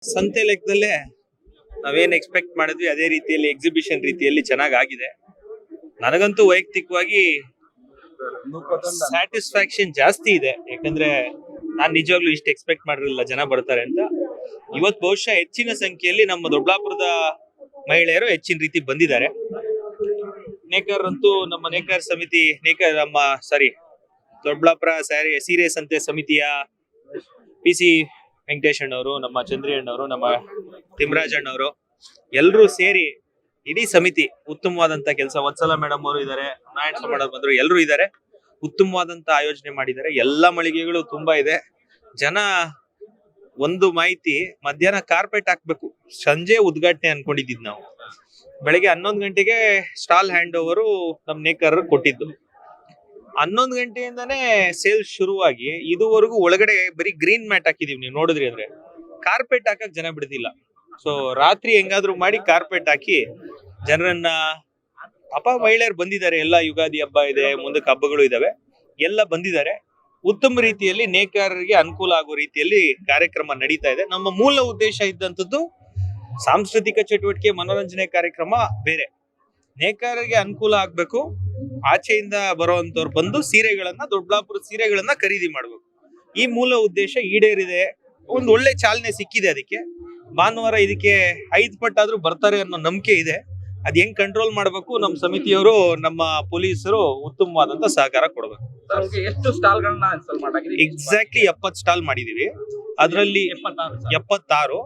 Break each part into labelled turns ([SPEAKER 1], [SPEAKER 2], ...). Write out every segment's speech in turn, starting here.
[SPEAKER 1] ಸಂತೆ ಲೆಕ್ಕದಲ್ಲೇ ನಾವೇನ್ ಎಕ್ಸ್ಪೆಕ್ಟ್ ಮಾಡಿದ್ವಿ ಅದೇ ರೀತಿಯಲ್ಲಿ ಎಕ್ಸಿಬಿಷನ್ ರೀತಿಯಲ್ಲಿ ಚೆನ್ನಾಗ್ ಆಗಿದೆ. ನನಗಂತೂ ವೈಯಕ್ತಿಕವಾಗಿ ಸ್ಯಾಟಿಸ್ಫ್ಯಾಕ್ಷನ್ ಜಾಸ್ತಿ ಇದೆ. ಯಾಕಂದ್ರೆ ನಾನ್ ನಿಜವಾಗ್ಲೂ ಇಷ್ಟು ಎಕ್ಸ್ಪೆಕ್ಟ್ ಮಾಡಿರಲಿಲ್ಲ ಜನ ಬರ್ತಾರೆ ಅಂತ. ಇವತ್ತು ಬಹುಶಃ ಹೆಚ್ಚಿನ ಸಂಖ್ಯೆಯಲ್ಲಿ ನಮ್ಮ ದೊಡ್ಡಬಳ್ಳಾಪುರದ ಮಹಿಳೆಯರು ಹೆಚ್ಚಿನ ರೀತಿ ಬಂದಿದ್ದಾರೆ. ನೇಕಾರ್ ಅಂತೂ ನಮ್ಮ ನೇಕಾರ್ ಸಮಿತಿ ದೊಡ್ಡಬಳ್ಳಾಪುರ ಸೀರೆ ಸಂತೆ ಸಮಿತಿಯ PC ವೆಂಕಟೇಶ್ ಅಣ್ಣವರು, ನಮ್ಮ ಚಂದ್ರಿ ಅಣ್ಣವರು, ನಮ್ಮ ತಿಮರಾಜ್ ಅಣ್ಣವರು ಎಲ್ಲರೂ ಸೇರಿ ಇಡೀ ಸಮಿತಿ ಉತ್ತಮವಾದಂತ ಕೆಲಸ. ವತ್ಸಲ ಮೇಡಮ್ ಅವರು ಇದ್ದಾರೆ, ನಾರಾಯಣ ಮೇಡಮ್ ಬಂದ್ರು, ಎಲ್ಲರೂ ಇದ್ದಾರೆ. ಉತ್ತಮವಾದಂತ ಆಯೋಜನೆ ಮಾಡಿದ್ದಾರೆ. ಎಲ್ಲಾ ಮಳಿಗೆಗಳು ತುಂಬಾ ಇದೆ. ಜನ ಒಂದು ಮಾಹಿತಿ, ಮಧ್ಯಾಹ್ನ ಕಾರ್ಪೆಟ್ ಹಾಕ್ಬೇಕು, ಸಂಜೆ ಉದ್ಘಾಟನೆ ಅನ್ಕೊಂಡಿದ್ದಿದ್ ನಾವು. ಬೆಳಗ್ಗೆ 11 ಗಂಟೆಗೆ ಸ್ಟಾಲ್ ಹ್ಯಾಂಡ್ ಓವರ್ ನಮ್ ನೇಕಾರರು ಕೊಟ್ಟಿದ್ದು. 11 ಗಂಟೆಯಿಂದಾನೇ ಸೇಲ್ಸ್ ಶುರುವಾಗಿ ಇದುವರೆಗೂ ಒಳಗಡೆ ಬರೀ ಗ್ರೀನ್ ಮ್ಯಾಟ್ ಹಾಕಿದೀವಿ. ನೀವು ನೋಡಿದ್ರಿ ಅಂದ್ರೆ ಕಾರ್ಪೆಟ್ ಹಾಕಕ್ ಜನ ಬಿಡ್ತಿಲ್ಲ. ಸೊ ರಾತ್ರಿ ಹೆಂಗಾದ್ರು ಮಾಡಿ ಕಾರ್ಪೆಟ್ ಹಾಕಿ ಜನರನ್ನ ಮಹಿಳೆಯರು ಬಂದಿದ್ದಾರೆ. ಎಲ್ಲ ಯುಗಾದಿ ಹಬ್ಬ ಇದೆ, ಮುಂದಕ್ಕೆ ಹಬ್ಬಗಳು ಇದಾವೆ, ಎಲ್ಲ ಬಂದಿದ್ದಾರೆ. ಉತ್ತಮ ರೀತಿಯಲ್ಲಿ ನೇಕಾರರಿಗೆ ಅನುಕೂಲ ಆಗೋ ರೀತಿಯಲ್ಲಿ ಕಾರ್ಯಕ್ರಮ ನಡೀತಾ ಇದೆ. ನಮ್ಮ ಮೂಲ ಉದ್ದೇಶ ಇದ್ದಂಥದ್ದು ಸಾಂಸ್ಕೃತಿಕ ಚಟುವಟಿಕೆ, ಮನೋರಂಜನೆ ಕಾರ್ಯಕ್ರಮ ಬೇರೆ. ನೇಕಾರರಿಗೆ ಅನುಕೂಲ ಆಗ್ಬೇಕು, ಆಚೆಯಿಂದ ಬರುವಂತವ್ರು ಬಂದು ಸೀರೆಗಳನ್ನ, ದೊಡ್ಡಬಳ್ಳಾಪುರ ಸೀರೆಗಳನ್ನ ಖರೀದಿ ಮಾಡ್ಬೇಕು. ಈ ಮೂಲ ಉದ್ದೇಶ ಈಡೇರಿದೆ. ಒಂದು ಒಳ್ಳೆ ಚಾಲನೆ ಸಿಕ್ಕಿದೆ. ಅದಕ್ಕೆ ಭಾನುವಾರ ಇದಕ್ಕೆ 5 ಪಟ್ಟಾದ್ರೂ ಬರ್ತಾರೆ ಅನ್ನೋ ನಂಬಿಕೆ ಇದೆ. ಅದ್ ಹೆಂಗ್ ಕಂಟ್ರೋಲ್ ಮಾಡ್ಬೇಕು, ನಮ್ಮ ಸಮಿತಿಯವರು, ನಮ್ಮ ಪೊಲೀಸರು ಉತ್ತಮವಾದಂತ ಸಹಕಾರ ಕೊಡ್ಬೇಕು.
[SPEAKER 2] ಎಷ್ಟು ಸ್ಟಾಲ್ ಗಳನ್ನ
[SPEAKER 1] ಎಕ್ಸಾಕ್ಟ್ಲಿ 70 ಸ್ಟಾಲ್ ಮಾಡಿದೀವಿ. ಅದರಲ್ಲಿ 76.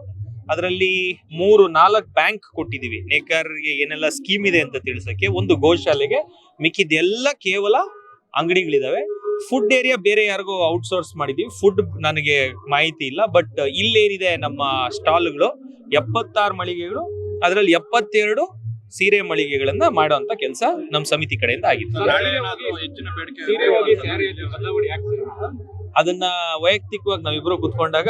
[SPEAKER 1] ಅದರಲ್ಲಿ 3-4 ಬ್ಯಾಂಕ್ ಕೊಟ್ಟಿದೀವಿ. ನೇಕಾರರಿಗೆ ಏನೆಲ್ಲ ಸ್ಕೀಮ್ ಇದೆ ಅಂತ ತಿಳಿಸಕ್ಕೆ. ಒಂದು ಗೋಶಾಲೆಗೆ, ಮಿಕ್ಕಿದೆಲ್ಲ ಕೇವಲ ಅಂಗಡಿಗಳಿದಾವೆ. ಫುಡ್ ಏರಿಯಾ ಬೇರೆ ಯಾರಿಗೋ ಔಟ್ಸೋರ್ಸ್ ಮಾಡಿದೀವಿ. ಫುಡ್ ನನಗೆ ಮಾಹಿತಿ ಇಲ್ಲ. ಬಟ್ ಇಲ್ಲೇನಿದೆ ನಮ್ಮ ಸ್ಟಾಲ್ಗಳು 76 ಮಳಿಗೆಗಳು, ಅದರಲ್ಲಿ 72 ಸೀರೆ ಮಳಿಗೆಗಳನ್ನ ಮಾಡುವಂತ ಕೆಲಸ ನಮ್ಮ ಸಮಿತಿ ಕಡೆಯಿಂದ ಆಗಿತ್ತು. ಅದನ್ನ ವೈಯಕ್ತಿಕವಾಗಿ ನಾವಿಬ್ರು ಕುತ್ಕೊಂಡಾಗ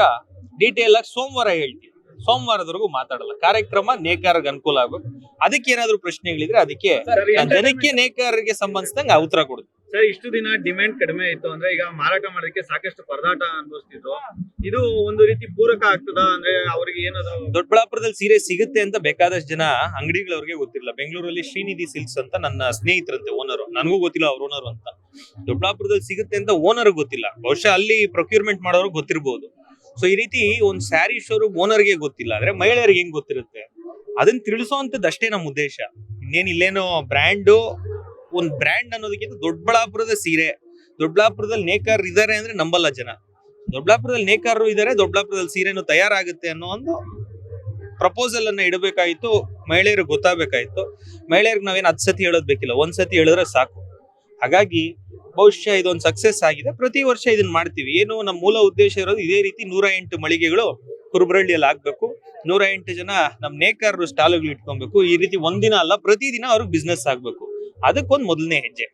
[SPEAKER 1] ಡೀಟೇಲ್ ಆಗಿ ಸೋಮವಾರ ಹೇಳ್ತೀವಿ. ಸೋಮವಾರದವರೆಗೂ ಮಾತಾಡಲ್ಲ. ಕಾರ್ಯಕ್ರಮ ನೇಕಾರರಿಗೆ ಅನುಕೂಲ ಆಗ್ಬೇಕು. ಅದಕ್ಕೆ ಏನಾದ್ರು ಪ್ರಶ್ನೆಗಳಿದ್ರೆ ಅದಕ್ಕೆ ಜನಕ್ಕೆ ನೇಕಾರರಿಗೆ ಸಂಬಂಧಿಸಿದಂಗೆ ಉತ್ತರ ಕೊಡುದು.
[SPEAKER 2] ಸರ್, ಇಷ್ಟು ದಿನ ಡಿಮ್ಯಾಂಡ್ ಕಡಿಮೆ ಇತ್ತು ಅಂದ್ರೆ ಈಗ ಮಾರಾಟ ಮಾಡೋದಕ್ಕೆ ಸಾಕಷ್ಟು ಪರದಾಟ ಅನುಭವಿಸ್ತಿದ್ರು. ಇದು ಒಂದು ರೀತಿ ಪೂರಕ ಆಗ್ತದ ಅಂದ್ರೆ ಅವ್ರಿಗೆ ಏನಾದ್ರು?
[SPEAKER 1] ದೊಡ್ಡಬಳ್ಳಾಪುರದಲ್ಲಿ ಸೀರೆ ಸಿಗುತ್ತೆ ಅಂತ ಬೇಕಾದಷ್ಟು ಜನ ಅಂಗಡಿಗಳವ್ರಿಗೆ ಗೊತ್ತಿಲ್ಲ. ಬೆಂಗಳೂರಲ್ಲಿ ಶ್ರೀನಿಧಿ ಸಿಲ್ಕ್ಸ್ ಅಂತ ನನ್ನ ಸ್ನೇಹಿತರಂತೆ ಓನರು, ನನಗೂ ಗೊತ್ತಿಲ್ಲ ಅವ್ರ ಓನರ್ ಅಂತ. ದೊಡ್ಡಬಳ್ಳಾಪುರದಲ್ಲಿ ಸಿಗುತ್ತೆ ಅಂತ ಓನರ್ ಗೊತ್ತಿಲ್ಲ. ಬಹುಶಃ ಅಲ್ಲಿ ಪ್ರೊಕ್ಯೂರ್ಮೆಂಟ್ ಮಾಡೋರು ಗೊತ್ತಿರಬಹುದು. ಸೊ ಈ ರೀತಿ ಒಂದ್ ಸ್ಯಾರಿ ಶೋರೂಮ್ ಓನರ್ಗೆ ಗೊತ್ತಿಲ್ಲ ಅಂದ್ರೆ ಮಹಿಳೆಯರಿಗೆ ಹೆಂಗ್ ಗೊತ್ತಿರುತ್ತೆ? ಅದನ್ನ ತಿಳಿಸೋಂಥದ್ದು ಅಷ್ಟೇ ನಮ್ಮ ಉದ್ದೇಶ. ಇಲ್ಲೇನೋ ಒಂದ್ ಬ್ರ್ಯಾಂಡ್ ಅನ್ನೋದಕ್ಕಿಂತ ದೊಡ್ಡಬಳ್ಳಾಪುರದ ಸೀರೆ, ದೊಡ್ಡಬಳ್ಳಾಪುರದಲ್ಲಿ ನೇಕಾರರು ಇದಾರೆ ಅಂದ್ರೆ ನಂಬಲ್ಲ ಜನ. ದೊಡ್ಡಬಳ್ಳಾಪುರದಲ್ಲಿ ನೇಕಾರರು ಇದಾರೆ, ದೊಡ್ಡಬಳ್ಳಾಪುರದಲ್ಲಿ ಸೀರೆನು ತಯಾರಾಗುತ್ತೆ ಅನ್ನೋ ಒಂದು ಪ್ರಪೋಸಲ್ ಅನ್ನ ಇಡಬೇಕಾಗಿತ್ತು. ಮಹಿಳೆಯರಿಗೆ ಗೊತ್ತಾಗಬೇಕಾಗಿತ್ತು. ಮಹಿಳೆಯರಿಗೆ ನಾವೇನು 10 ಸತಿ ಹೇಳೋದ್ ಬೇಕಿಲ್ಲ, 1 ಸತಿ ಹೇಳಿದ್ರೆ ಸಾಕು. ಹಾಗಾಗಿ ಬಹುಶಃ ಇದೊಂದು ಸಕ್ಸಸ್ ಆಗಿದೆ. ಪ್ರತಿ ವರ್ಷ ಇದನ್ನ ಮಾಡ್ತೀವಿ. ಏನು ನಮ್ಮ ಮೂಲ ಉದ್ದೇಶ ಇರೋದು ಇದೇ ರೀತಿ 108 ಮಳಿಗೆಗಳು ಕುರುಬರಳ್ಳಿಯಲ್ಲಿ ಆಗ್ಬೇಕು. 108 ಜನ ನಮ್ಮ ನೇಕಾರರು ಸ್ಟಾಲ್ಗಳು ಇಟ್ಕೊಬೇಕು. ಈ ರೀತಿ ಒಂದಿನ ಅಲ್ಲ, ಪ್ರತಿದಿನ ಅವ್ರಿಗೆ ಬಿಸ್ನೆಸ್ ಆಗ್ಬೇಕು. ಅದಕ್ಕೊಂದು ಮೊದಲನೇ ಹೆಜ್ಜೆ.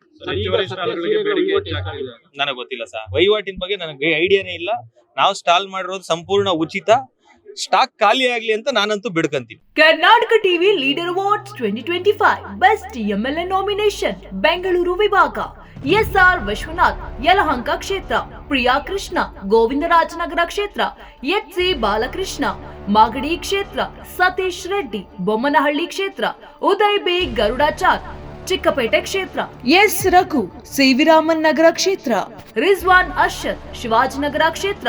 [SPEAKER 1] ನನಗೆ ಗೊತ್ತಿಲ್ಲ ಸರ್, ವಹಿವಾಟಿನ ಬಗ್ಗೆ ನನಗೆ ಐಡಿಯಾನೇ ಇಲ್ಲ. ನಾವು ಸ್ಟಾಲ್ ಮಾಡಿರೋದು ಸಂಪೂರ್ಣ ಉಚಿತ. ಸ್ಟಾಕ್ ಖಾಲಿ ಆಗ್ಲಿ ಅಂತ ನಾನಂತೂ ಬಿಡ್ಕಂತೀನಿ.
[SPEAKER 3] Karnataka TV leader awards 2025 best MLA nomination Bengaluru ವಿಭಾಗ SR ವಿಶ್ವನಾಥ್ ಯಲಹಂಕ ಕ್ಷೇತ್ರ, ಪ್ರಿಯಾ ಕೃಷ್ಣ ಗೋವಿಂದರಾಜನಗರ ಕ್ಷೇತ್ರ, HC ಬಾಲಕೃಷ್ಣ ಮಾಗಡಿ ಕ್ಷೇತ್ರ, ಸತೀಶ್ ರೆಡ್ಡಿ ಬೊಮ್ಮನಹಳ್ಳಿ ಕ್ಷೇತ್ರ, ಉದಯ್ ಬಿ ಗರುಡಾಚಾರ್ ಚಿಕ್ಕಪೇಟೆ ಕ್ಷೇತ್ರ, S ರಘು ಸಿವಿರಾಮನ್ ನಗರ ಕ್ಷೇತ್ರ, ರಿಜ್ವಾನ್ ಅರ್ಷದ್ ಶಿವಾಜಿನಗರ ಕ್ಷೇತ್ರ,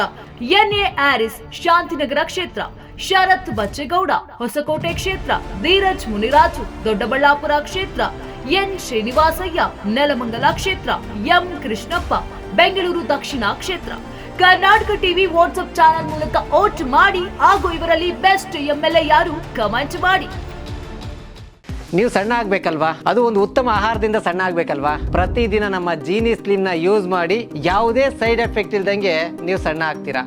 [SPEAKER 3] NA ಆರಿಸ್ ಶಾಂತಿನಗರ ಕ್ಷೇತ್ರ, ಶರತ್ ಬಚ್ಚೇಗೌಡ ಹೊಸಕೋಟೆ ಕ್ಷೇತ್ರ, ಧೀರಜ್ ಮುನಿರಾಜು ದೊಡ್ಡಬಳ್ಳಾಪುರ ಕ್ಷೇತ್ರ, N ಶ್ರೀನಿವಾಸಯ್ಯ ನೆಲಮಂಗಲ ಕ್ಷೇತ್ರ, M ಕೃಷ್ಣಪ್ಪ ಬೆಂಗಳೂರು ದಕ್ಷಿಣ ಕ್ಷೇತ್ರ. ಕರ್ನಾಟಕ ಟಿವಿ ವಾಟ್ಸ್ಆಪ್ ಚಾನೆಲ್ ಮೂಲಕ ವೋಟ್ ಮಾಡಿ ಹಾಗೂ ಇವರಲ್ಲಿ ಬೆಸ್ಟ್ MLA ಯಾರು ಕಮೆಂಟ್ ಮಾಡಿ.
[SPEAKER 4] ನೀವು ಸಣ್ಣ ಆಗಬೇಕಲ್ವಾ? ಅದು ಒಂದು ಉತ್ತಮ ಆಹಾರದಿಂದ ಸಣ್ಣ ಆಗಬೇಕಲ್ವಾ? ಪ್ರತಿದಿನ ನಮ್ಮ ಜೀನಿ ಸ್ಲಿಮ್ನ ಯೂಸ್ ಮಾಡಿ ಯಾವುದೇ ಸೈಡ್ ಎಫೆಕ್ಟ್ ಇಲ್ದಂಗೆ ನೀವು ಸಣ್ಣ ಆಗ್ತೀರಾ.